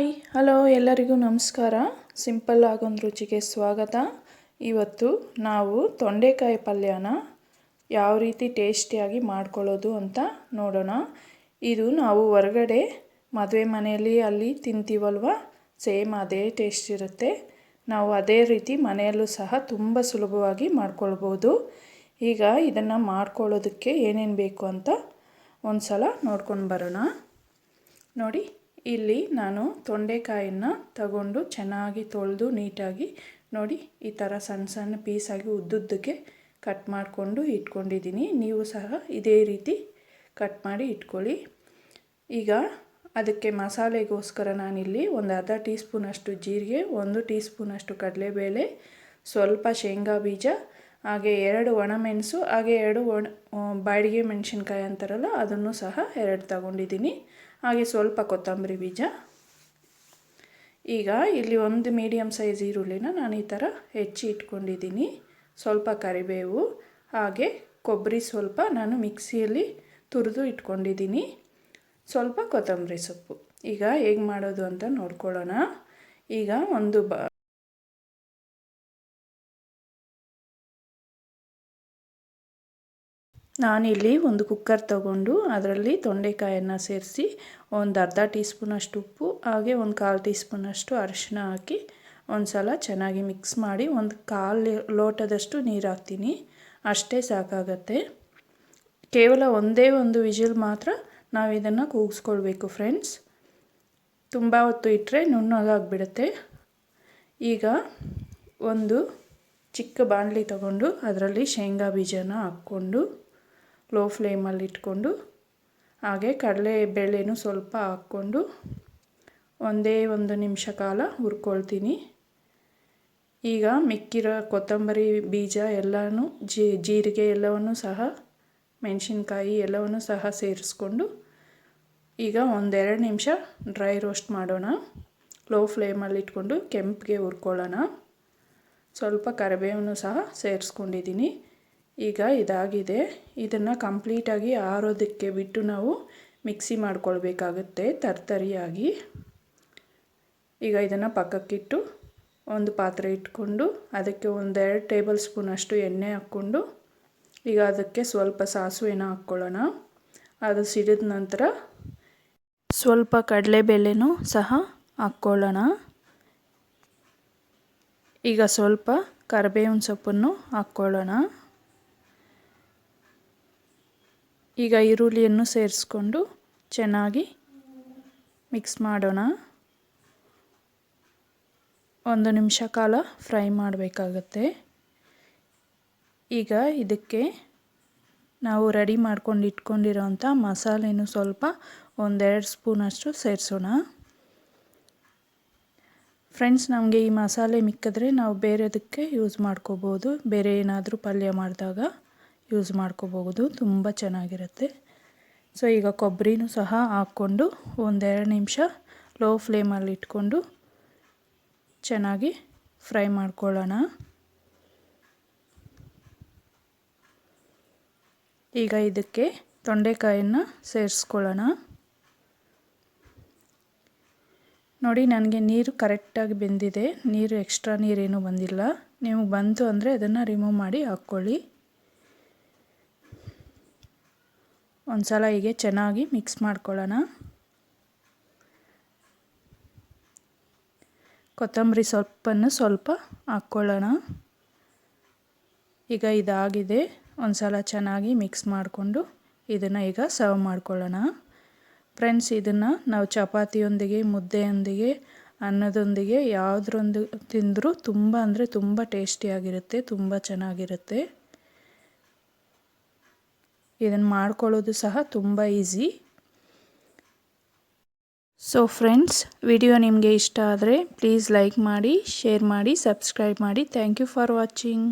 Hi hello ಎಲ್ಲರಿಗೂ ನಮಸ್ಕಾರ. Simple ಆಗೊಂದು ರುಚಿಗೆ ಸ್ವಾಗತ. ಇವತ್ತು ನಾವು ತೊಂಡೆಕಾಯಿ ಪಲ್ಯನ ಯಾವ ರೀತಿ ಟೇಸ್ಟಿಯಾಗಿ ಮಾಡ್ಕೊಳ್ಳೋದು ಅಂತ ನೋಡೋಣ. ಇದು ನಾವು ಹೊರಗಡೆ ಮದುವೆ ಮನೆಯಲ್ಲಿ ಅಲ್ಲಿ ತಿಂತೀವಲ್ವ, ಸೇಮ್ ಅದೇ ಟೇಸ್ಟ್ ಇರುತ್ತೆ. ನಾವು ಅದೇ ರೀತಿ ಮನೆಯಲ್ಲೂ ಸಹ ತುಂಬ ಸುಲಭವಾಗಿ ಮಾಡ್ಕೊಳ್ಬೋದು. ಈಗ ಇದನ್ನು ಮಾಡ್ಕೊಳ್ಳೋದಕ್ಕೆ ಏನೇನು ಬೇಕು ಅಂತ ಒಂದು ಸಲ ನೋಡ್ಕೊಂಡು ಬರೋಣ. ನೋಡಿ, ಇಲ್ಲಿ ನಾನು ತೊಂಡೆಕಾಯಿನ ತಗೊಂಡು ಚೆನ್ನಾಗಿ ತೊಳೆದು ನೀಟಾಗಿ ನೋಡಿ ಈ ಥರ ಸಣ್ಣ ಸಣ್ಣ ಪೀಸಾಗಿ ಉದ್ದುದ್ದಕ್ಕೆ ಕಟ್ ಮಾಡಿಕೊಂಡು ಇಟ್ಕೊಂಡಿದ್ದೀನಿ. ನೀವು ಸಹ ಇದೇ ರೀತಿ ಕಟ್ ಮಾಡಿ ಇಟ್ಕೊಳ್ಳಿ. ಈಗ ಅದಕ್ಕೆ ಮಸಾಲೆಗೋಸ್ಕರ ನಾನಿಲ್ಲಿ ಒಂದು ಅರ್ಧ ಟೀ ಸ್ಪೂನಷ್ಟು ಜೀರಿಗೆ, 1 ಟೀ ಸ್ಪೂನಷ್ಟು ಕಡಲೆಬೇಳೆ, ಸ್ವಲ್ಪ ಶೇಂಗಾ ಬೀಜ, ಹಾಗೆ 2 ಒಣಮೆಣಸು, ಹಾಗೆ 2 ಬಾಡಿಗೆ ಮೆಣಸಿನ್ಕಾಯಿ ಅಂತಾರಲ್ಲ ಅದನ್ನು ಸಹ 2 ತಗೊಂಡಿದ್ದೀನಿ. ಹಾಗೆ ಸ್ವಲ್ಪ ಕೊತ್ತಂಬರಿ ಬೀಜ. ಈಗ ಇಲ್ಲಿ ಒಂದು ಮೀಡಿಯಮ್ ಸೈಜ್ ಈರುಳ್ಳಿನ ನಾನು ಈ ಥರ ಹೆಚ್ಚಿ ಇಟ್ಕೊಂಡಿದ್ದೀನಿ. ಸ್ವಲ್ಪ ಕರಿಬೇವು, ಹಾಗೆ ಕೊಬ್ಬರಿ ಸ್ವಲ್ಪ ನಾನು ಮಿಕ್ಸಿಯಲ್ಲಿ ತುರಿದು ಇಟ್ಕೊಂಡಿದ್ದೀನಿ. ಸ್ವಲ್ಪ ಕೊತ್ತಂಬರಿ ಸೊಪ್ಪು. ಈಗ ಹೇಗೆ ಮಾಡೋದು ಅಂತ ನೋಡ್ಕೊಳ್ಳೋಣ. ಈಗ ನಾನಿಲ್ಲಿ ಒಂದು ಕುಕ್ಕರ್ ತಗೊಂಡು ಅದರಲ್ಲಿ ತೊಂಡೆಕಾಯನ್ನು ಸೇರಿಸಿ ಒಂದು ಅರ್ಧ ಟೀ ಸ್ಪೂನಷ್ಟು ಉಪ್ಪು, ಹಾಗೆ ಒಂದು 1/4 ಟೀ ಸ್ಪೂನಷ್ಟು ಅರಿಶಿನ ಹಾಕಿ ಒಂದು ಸಲ ಚೆನ್ನಾಗಿ ಮಿಕ್ಸ್ ಮಾಡಿ ಒಂದು 1/4 ಲೋಟದಷ್ಟು ನೀರು ಹಾಕ್ತೀನಿ. ಅಷ್ಟೇ ಸಾಕಾಗತ್ತೆ. ಕೇವಲ ಒಂದೇ ಒಂದು ವಿಜಿಲ್ ಮಾತ್ರ ನಾವು ಇದನ್ನು ಕೂಗಿಸ್ಕೊಳ್ಬೇಕು ಫ್ರೆಂಡ್ಸ್. ತುಂಬ ಹೊತ್ತು ಇಟ್ಟರೆ ನುಣ್ಣಗಾಗ್ಬಿಡುತ್ತೆ. ಈಗ ಒಂದು ಚಿಕ್ಕ ಬಾಣಲಿ ತಗೊಂಡು ಅದರಲ್ಲಿ ಶೇಂಗಾ ಬೀಜನ ಹಾಕ್ಕೊಂಡು ಲೋ ಫ್ಲೇಮಲ್ಲಿ ಇಟ್ಕೊಂಡು, ಹಾಗೆ ಕಡಲೆಬೇಳೆನೂ ಸ್ವಲ್ಪ ಹಾಕ್ಕೊಂಡು ಒಂದೇ 1 ನಿಮಿಷ ಕಾಲ ಹುರ್ಕೊಳ್ತೀನಿ. ಈಗ ಮಿಕ್ಕಿರೋ ಕೊತ್ತಂಬರಿ ಬೀಜ ಎಲ್ಲನೂ ಜೀರಿಗೆ ಎಲ್ಲವನ್ನೂ ಸಹ, ಮೆಣಸಿನ್ಕಾಯಿ ಎಲ್ಲವನ್ನೂ ಸಹ ಸೇರಿಸ್ಕೊಂಡು ಈಗ 1-2 ನಿಮಿಷ ಡ್ರೈ ರೋಸ್ಟ್ ಮಾಡೋಣ. ಲೋ ಫ್ಲೇಮಲ್ಲಿ ಇಟ್ಕೊಂಡು ಕೆಂಪಿಗೆ ಹುರ್ಕೊಳ್ಳೋಣ. ಸ್ವಲ್ಪ ಕರಿಬೇವನ್ನು ಸಹ ಸೇರಿಸ್ಕೊಂಡಿದ್ದೀನಿ. ಈಗ ಇದಾಗಿದೆ. ಇದನ್ನು ಕಂಪ್ಲೀಟಾಗಿ ಆರೋದಕ್ಕೆ ಬಿಟ್ಟು ನಾವು ಮಿಕ್ಸಿ ಮಾಡ್ಕೊಳ್ಬೇಕಾಗುತ್ತೆ ತರ್ತರಿಯಾಗಿ. ಈಗ ಇದನ್ನು ಪಕ್ಕಕ್ಕಿಟ್ಟು ಒಂದು ಪಾತ್ರೆ ಇಟ್ಕೊಂಡು ಅದಕ್ಕೆ 1-2 ಟೇಬಲ್ ಸ್ಪೂನಷ್ಟು ಎಣ್ಣೆ ಹಾಕ್ಕೊಂಡು ಈಗ ಅದಕ್ಕೆ ಸ್ವಲ್ಪ ಸಾಸಿವೆನ ಹಾಕ್ಕೊಳ್ಳೋಣ. ಅದು ಸಿಡಿದ ನಂತರ ಸ್ವಲ್ಪ ಕಡಲೆಬೇಳೆನೂ ಸಹ ಹಾಕ್ಕೊಳ್ಳೋಣ. ಈಗ ಸ್ವಲ್ಪ ಕರಿಬೇವಿನ ಸೊಪ್ಪನ್ನು ಹಾಕ್ಕೊಳ್ಳೋಣ. ಈಗ ಈರುಳ್ಳಿಯನ್ನು ಸೇರಿಸ್ಕೊಂಡು ಚೆನ್ನಾಗಿ ಮಿಕ್ಸ್ ಮಾಡೋಣ. 1 ನಿಮಿಷ ಕಾಲ ಫ್ರೈ ಮಾಡಬೇಕಾಗತ್ತೆ. ಈಗ ಇದಕ್ಕೆ ನಾವು ರೆಡಿ ಮಾಡ್ಕೊಂಡು ಇಟ್ಕೊಂಡಿರೋಂಥ ಮಸಾಲೆನೂ ಸ್ವಲ್ಪ 1-2 ಸ್ಪೂನಷ್ಟು ಸೇರಿಸೋಣ. ಫ್ರೆಂಡ್ಸ್, ನಮಗೆ ಈ ಮಸಾಲೆ ಮಿಕ್ಕಿದ್ರೆ ನಾವು ಬೇರೆದಕ್ಕೆ ಯೂಸ್ ಮಾಡ್ಕೋಬೋದು. ಬೇರೆ ಏನಾದರೂ ಪಲ್ಯ ಮಾಡಿದಾಗ ಯೂಸ್ ಮಾಡ್ಕೋಬಹುದು. ತುಂಬ ಚೆನ್ನಾಗಿರುತ್ತೆ. ಸೊ ಈಗ ಕೊಬ್ಬರಿನೂ ಸಹ ಹಾಕ್ಕೊಂಡು 1-2 ನಿಮಿಷ ಲೋ ಫ್ಲೇಮಲ್ಲಿ ಇಟ್ಕೊಂಡು ಚೆನ್ನಾಗಿ ಫ್ರೈ ಮಾಡ್ಕೊಳ್ಳೋಣ. ಈಗ ಇದಕ್ಕೆ ತೊಂಡೆಕಾಯನ್ನು ಸೇರಿಸ್ಕೊಳ್ಳೋಣ. ನೋಡಿ, ನನಗೆ ನೀರು ಕರೆಕ್ಟಾಗಿ ಬೆಂದಿದೆ. ನೀರು ಎಕ್ಸ್ಟ್ರಾ ನೀರೇನೂ ಬಂದಿಲ್ಲ. ನೀವು ಬಂತು ಅಂದರೆ ಅದನ್ನು ರಿಮೂವ್ ಮಾಡಿ ಹಾಕ್ಕೊಳ್ಳಿ. ಒಂದು ಸಲ ಹೀಗೆ ಚೆನ್ನಾಗಿ ಮಿಕ್ಸ್ ಮಾಡ್ಕೊಳ್ಳೋಣ. ಕೊತ್ತಂಬರಿ ಸೊಪ್ಪನ್ನು ಸ್ವಲ್ಪ ಹಾಕ್ಕೊಳ್ಳೋಣ. ಈಗ ಇದಾಗಿದೆ. ಒಂದು ಸಲ ಚೆನ್ನಾಗಿ ಮಿಕ್ಸ್ ಮಾಡಿಕೊಂಡು ಇದನ್ನು ಈಗ ಸರ್ವ್ ಮಾಡ್ಕೊಳ್ಳೋಣ. ಫ್ರೆಂಡ್ಸ್, ಇದನ್ನು ನಾವು ಚಪಾತಿಯೊಂದಿಗೆ, ಮುದ್ದೆಯೊಂದಿಗೆ, ಅನ್ನದೊಂದಿಗೆ ಯಾವುದ್ರೊಂದು ತಿಂದರೂ ತುಂಬ ಅಂದರೆ ತುಂಬ ಟೇಸ್ಟಿಯಾಗಿರುತ್ತೆ. ತುಂಬ ಚೆನ್ನಾಗಿರುತ್ತೆ. ಇದನ್ನು ಮಾಡ್ಕೊಳ್ಳೋದು ಸಹ ತುಂಬ ಈಸಿ. ಸೊ ಫ್ರೆಂಡ್ಸ್, ವಿಡಿಯೋ ನಿಮಗೆ ಇಷ್ಟ ಆದರೆ ಪ್ಲೀಸ್ ಲೈಕ್ ಮಾಡಿ, ಶೇರ್ ಮಾಡಿ, ಸಬ್ಸ್ಕ್ರೈಬ್ ಮಾಡಿ. Thank you for watching.